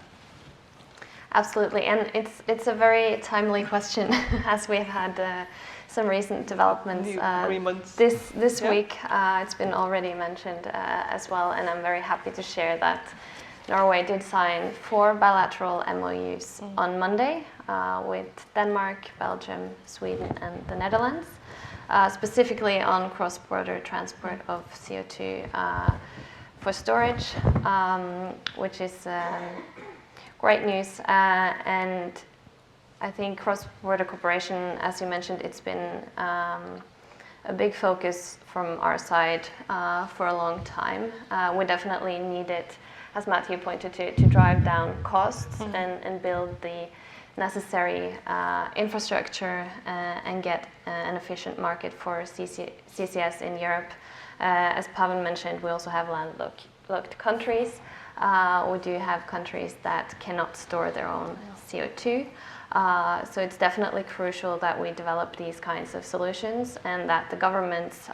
Absolutely, and it's a very timely question as we've had some recent developments New agreements. this week. It's been already mentioned as well, and I'm very happy to share that Norway did sign 4 bilateral MOUs on Monday with Denmark, Belgium, Sweden, and the Netherlands, specifically on cross-border transport of CO2 for storage, which is great news, and I think cross-border cooperation, as you mentioned, it's been a big focus from our side for a long time. We definitely need it, as Matthew pointed to drive down costs and build the necessary infrastructure and get an efficient market for CCS in Europe. As Pavan mentioned, we also have landlocked countries. We do have countries that cannot store their own CO2. So it's definitely crucial that we develop these kinds of solutions and that the governments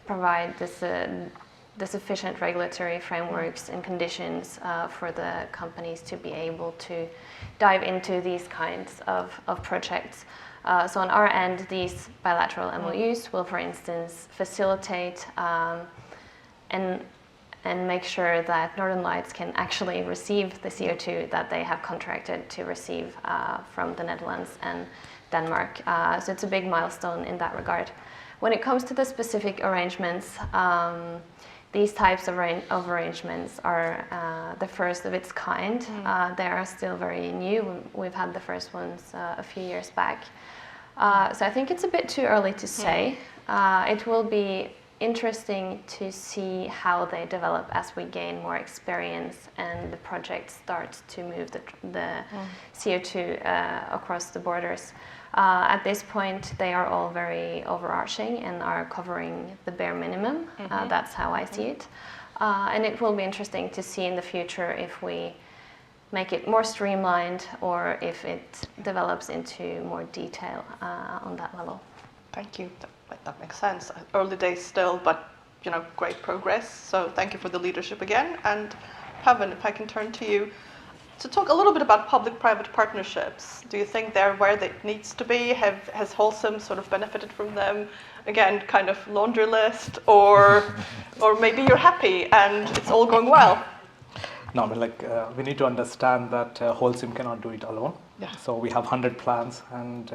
provide the sufficient regulatory frameworks and conditions for the companies to be able to dive into these kinds of projects. So on our end, these bilateral MOUs will, for instance, facilitate and make sure that Northern Lights can actually receive the CO2 that they have contracted to receive from the Netherlands and Denmark. So it's a big milestone in that regard. When it comes to the specific arrangements, these types of arrangements are the first of its kind. They are still very new. We've had the first ones a few years back. So I think it's a bit too early to say. It will be interesting to see how they develop as we gain more experience and the project starts to move the CO2 across the borders. At this point, they are all very overarching and are covering the bare minimum. That's how I see it. And it will be interesting to see in the future if we make it more streamlined, or if it develops into more detail on that level. Thank you. That makes sense. Early days still, but great progress. So thank you for the leadership again. And Pavan, if I can turn to you to talk a little bit about public-private partnerships. Do you think they're where they needs to be? Has Holcim sort of benefited from them? Again, kind of laundry list, or maybe you're happy and it's all going well. No, but we need to understand that Holcim cannot do it alone. Yeah. So we have 100 plants, and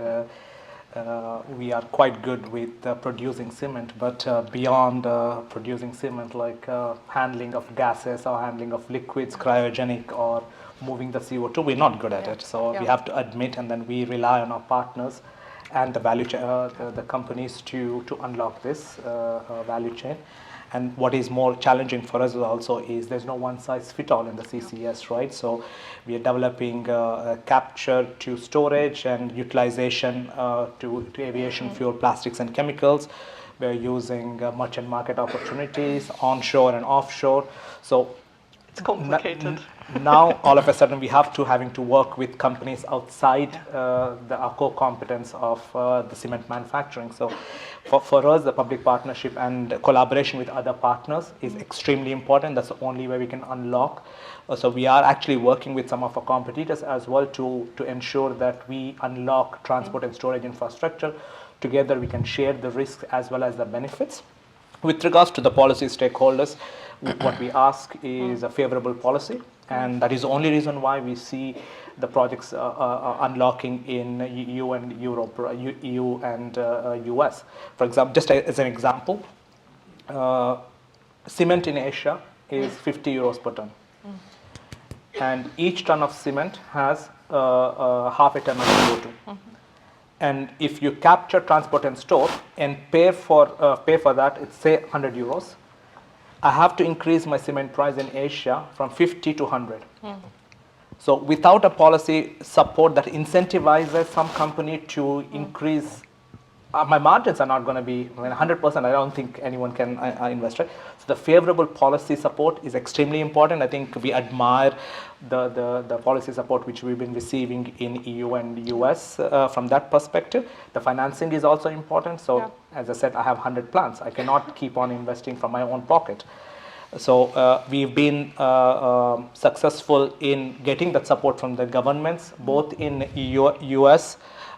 we are quite good with producing cement. But beyond producing cement, like handling of gases or handling of liquids, cryogenic, or moving the CO2, we're not good at it. So we have to admit, and then we rely on our partners and the value the companies to unlock this value chain. And what is more challenging for us also is there's no one size fit all in the CCS, right? So we are developing capture to storage and utilization to aviation fuel, plastics and chemicals. We're using merchant market opportunities onshore and offshore. So it's complicated. Now all of a sudden we have to having to work with companies outside our core competence of the cement manufacturing. So for us, the public partnership and collaboration with other partners is extremely important. That's the only way we can unlock. So we are actually working with some of our competitors as well to ensure that we unlock transport and storage infrastructure. Together we can share the risks as well as the benefits. With regards to the policy stakeholders, what we ask is a favorable policy, and that is the only reason why we see the projects unlocking in EU and Europe, EU and US. For example, just as an example, cement in Asia is 50 euros per ton, and each ton of cement has half a ton of CO2. And if you capture, transport, and store, and pay for that, it's say 100 euros. I have to increase my cement price in Asia from 50 to 100. So without a policy support that incentivizes some company to increase, my margins are not going to be 100%. I don't think anyone can invest, right? So the favorable policy support is extremely important. I think we admire the policy support which we've been receiving in EU and US from that perspective. The financing is also important. So as I said, I have 100 plants. I cannot keep on investing from my own pocket. So we've been successful in getting that support from the governments, both in EU, US,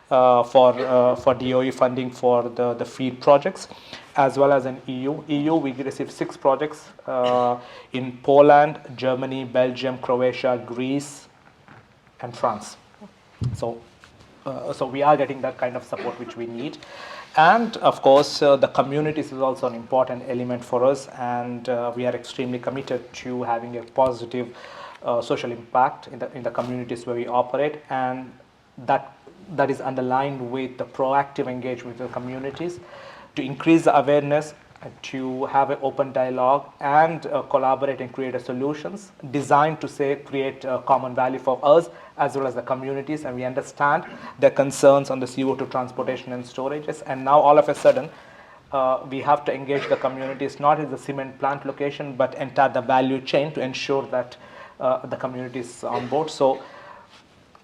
for DOE funding for the FEED projects, as well as in EU. EU, we received 6 projects in Poland, Germany, Belgium, Croatia, Greece, and France. So we are getting that kind of support which we need. And of course, the communities is also an important element for us, and we are extremely committed to having a positive social impact in the communities where we operate, and that is underlined with the proactive engagement with the communities to increase the awareness, to have an open dialogue, and collaborate and create solutions designed to create common value for us as well as the communities. And we understand their concerns on the CO2 transportation and storages. And now all of a sudden, we have to engage the communities, not in the cement plant location, but enter the value chain to ensure that the community is on board. So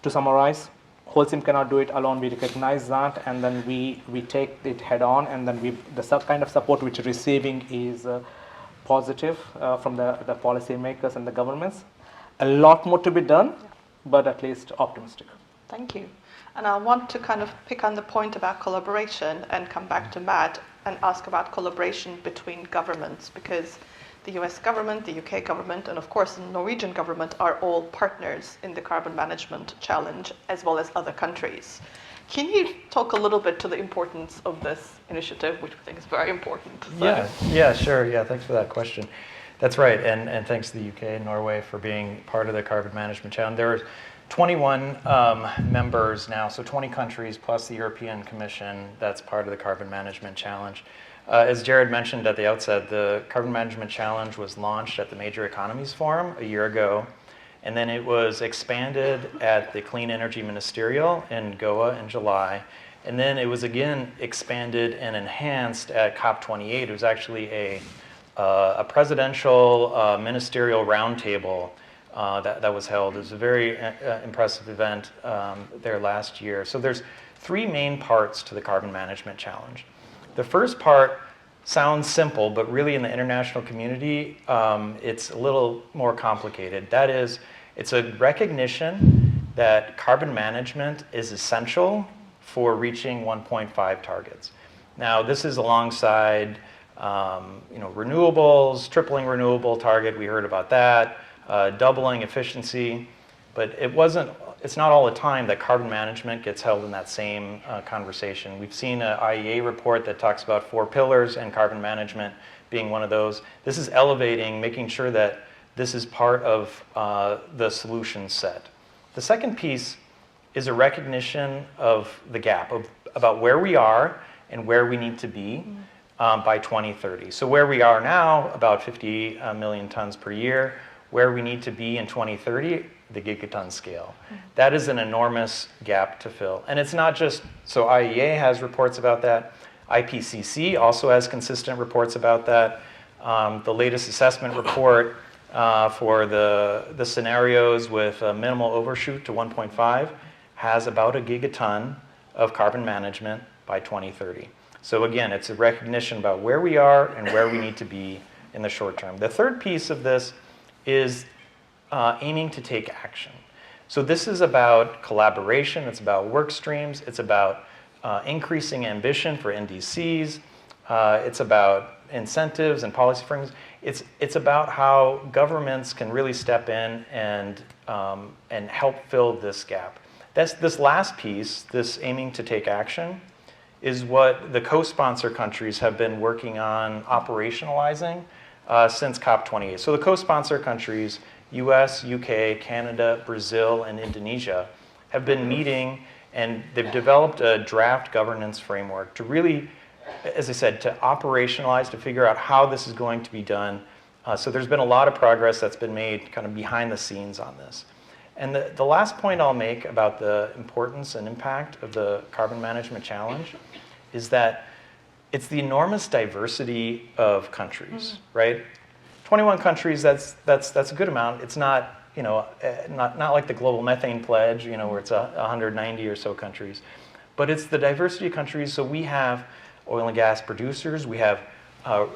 to summarize, Holcim cannot do it alone. We recognize that, and then we take it head on, and then the kind of support which we're receiving is positive from the policy makers and the governments. A lot more to be done, but at least optimistic. Thank you. And I want to kind of pick on the point about collaboration and come back to Matt and ask about collaboration between governments, because the US government, the UK government, and of course the Norwegian government are all partners in the carbon management challenge, as well as other countries. Can you talk a little bit to the importance of this initiative, which we think is very important? So. Yeah, sure. Yeah, thanks for that question. That's right, and thanks to the UK and Norway for being part of the carbon management challenge. There are 21 members now, so 20 countries plus the European Commission that's part of the carbon management challenge. As Jared mentioned at the outset, the Carbon Management Challenge was launched at the Major Economies Forum a year ago, and then it was expanded at the Clean Energy Ministerial in Goa in July, and then it was again expanded and enhanced at COP28. It was actually a presidential ministerial roundtable that was held. It was a very impressive event there last year. So there's three main parts to the carbon management challenge. The first part sounds simple, but really in the international community, it's a little more complicated. That is, it's a recognition that carbon management is essential for reaching 1.5 targets. Now, this is alongside renewables, tripling renewable target, we heard about that, doubling efficiency, but it's not all the time that carbon management gets held in that same conversation. We've seen an IEA report that talks about 4 pillars and carbon management being one of those. This is elevating, making sure that this is part of the solution set. The second piece is a recognition of the gap, about where we are and where we need to be by 2030. So where we are now, about 50 million tons per year. Where we need to be in 2030, the gigaton scale. That is an enormous gap to fill. And it's not just, so IEA has reports about that. IPCC also has consistent reports about that. The latest assessment report for the scenarios with a minimal overshoot to 1.5 has about a gigaton of carbon management by 2030. So again, it's a recognition about where we are and where we need to be in the short term. The third piece of this is aiming to take action. So this is about collaboration, it's about work streams, it's about increasing ambition for NDCs, it's about incentives and policy frameworks. It's about how governments can really step in and help fill this gap. This last piece, this aiming to take action, is what the co-sponsor countries have been working on operationalizing since COP28. So the co-sponsor countries, US, UK, Canada, Brazil, and Indonesia, have been meeting, and they've developed a draft governance framework to really, as I said, to operationalize, to figure out how this is going to be done. So there's been a lot of progress that's been made kind of behind the scenes on this. And the last point I'll make about the importance and impact of the carbon management challenge is that it's the enormous diversity of countries, right? 21 countries, that's a good amount. It's not, not like the global methane pledge, where it's 190 or so countries. But it's the diversity of countries. So we have oil and gas producers, we have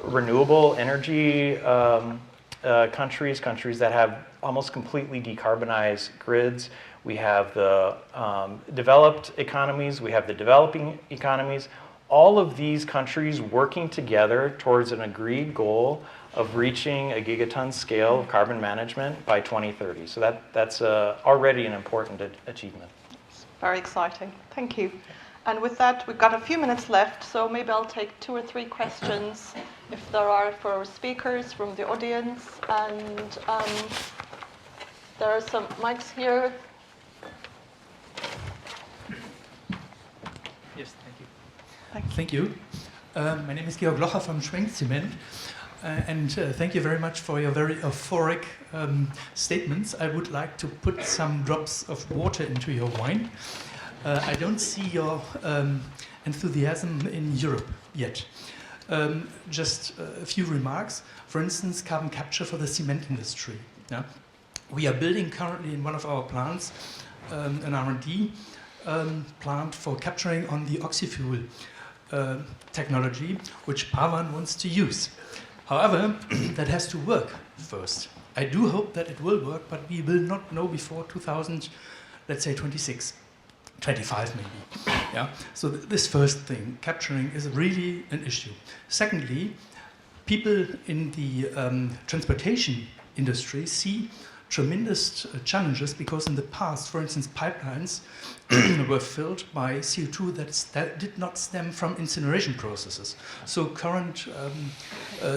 renewable energy countries that have almost completely decarbonized grids. We have the developed economies, we have the developing economies. All of these countries working together towards an agreed goal of reaching a gigaton scale of carbon management by 2030. So that's already an important achievement. It's very exciting. Thank you. And with that, we've got a few minutes left, so maybe I'll take 2 or 3 questions if there are for speakers from the audience. And there are some mics here. Yes, thank you. Thank you. My name is Georg Locher from Schwenk Cement. And thank you very much for your very euphoric statements. I would like to put some drops of water into your wine. I don't see your enthusiasm in Europe yet. Just a few remarks. For instance, carbon capture for the cement industry. Yeah? We are building currently in one of our plants an R&D plant for capturing on the oxyfuel technology, which Pavan wants to use. However, that has to work first. I do hope that it will work, but we will not know before 2026, 25 maybe. Yeah. So this first thing, capturing, is really an issue. Secondly, people in the transportation industry see tremendous challenges because in the past, for instance, pipelines were filled by CO2 that did not stem from incineration processes. So current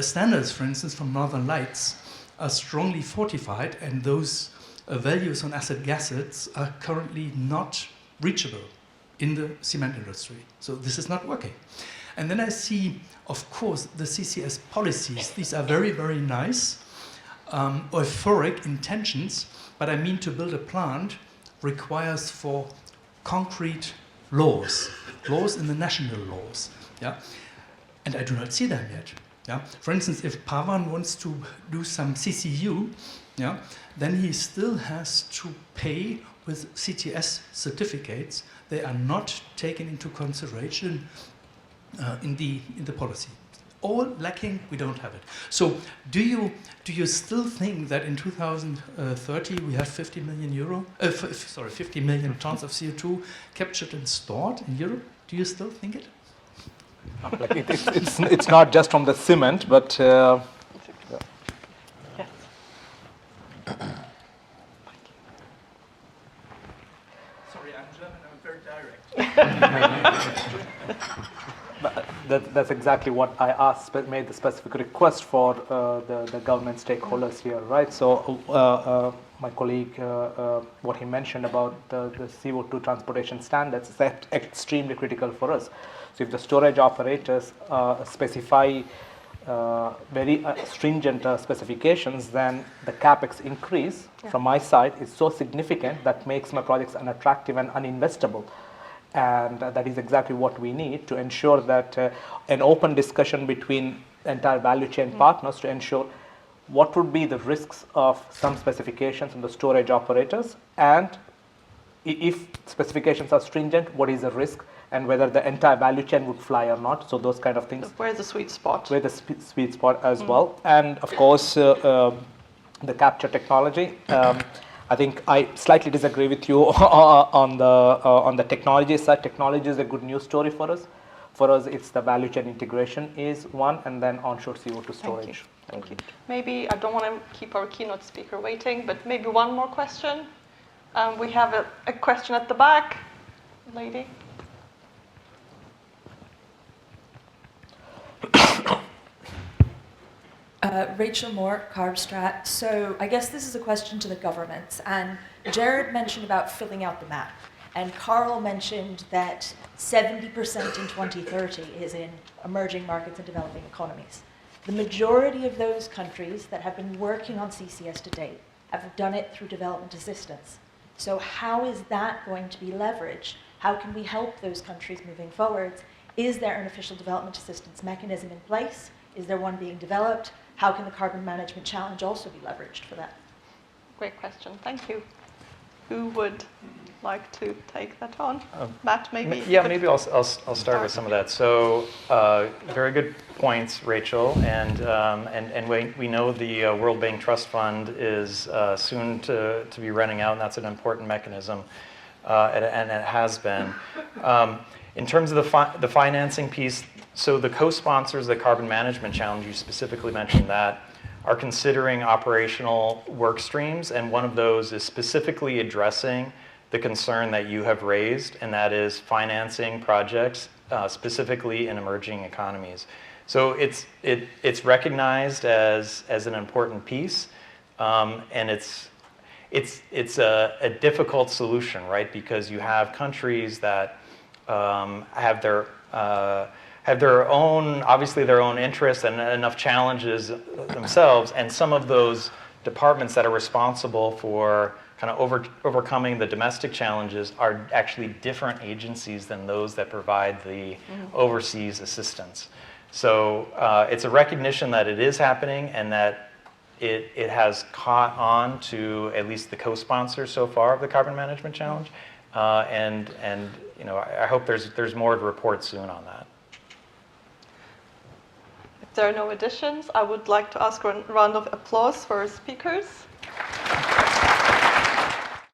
standards, for instance, from Northern Lights are strongly fortified, and those values on acid gases are currently not reachable in the cement industry. So this is not working. And then I see, of course, the CCS policies. These are very, very nice, euphoric intentions, but I mean to build a plant requires for concrete laws in the national laws. Yeah? And I do not see them yet. Yeah? For instance, if Pavan wants to do some CCU yeah, then he still has to pay with CCS certificates. They are not taken into consideration in the policy. All lacking, we don't have it. So do you still think that in 2030 we have 50 million euro, 50 million tons of CO2 captured and stored in Europe? Do you still think it? Like it's not just from the cement, but Yes. Sorry, I'm German. I'm very direct. that's exactly what I asked, made the specific request for the government stakeholders here, right? So my colleague, what he mentioned about the CO2 transportation standards is extremely critical for us. So if the storage operators specify very stringent specifications, then the capex increase from my side is so significant that makes my projects unattractive and uninvestable. And that is exactly what we need to ensure that an open discussion between the entire value chain partners to ensure what would be the risks of some specifications in the storage operators, and if specifications are stringent, what is the risk, and whether the entire value chain would fly or not. So those kind of things. Where's the sweet spot? Where the sweet spot as well. And of course, the capture technology. I think I slightly disagree with you on the technology side. Technology is a good news story for us. For us, it's the value chain integration is one, and then onshore CO2 storage. Thank you. Maybe, I don't want to keep our keynote speaker waiting, but maybe one more question. We have a question at the back, lady. Rachel Moore, Carbstrat. So I guess this is a question to the governments. And Jared mentioned about filling out the map. And Carl mentioned that 70% in 2030 is in emerging markets and developing economies. The majority of those countries that have been working on CCS to date have done it through development assistance. So how is that going to be leveraged? How can we help those countries moving forward? Is there an official development assistance mechanism in place? Is there one being developed? How can the Carbon Management Challenge also be leveraged for that? Great question. Thank you. Who would like to take that on? Matt, maybe? Yeah, maybe I'll start with some of that. So very good points, Rachel. And we know the World Bank Trust Fund is soon to be running out, and that's an important mechanism, and it has been. In terms of the financing piece, so the co-sponsors of the Carbon Management Challenge, you specifically mentioned that, are considering operational work streams, and one of those is specifically addressing the concern that you have raised, and that is financing projects specifically in emerging economies. So it's recognized as an important piece, and it's a difficult solution, right? Because you have countries that have their own, obviously their own interests and enough challenges themselves, and some of those departments that are responsible for kind of overcoming the domestic challenges are actually different agencies than those that provide the overseas assistance. So it's a recognition that it is happening, and that it has caught on to at least the co-sponsors so far of the Carbon Management Challenge, and you know, I hope there's more to report soon on that. If there are no additions, I would like to ask a round of applause for our speakers.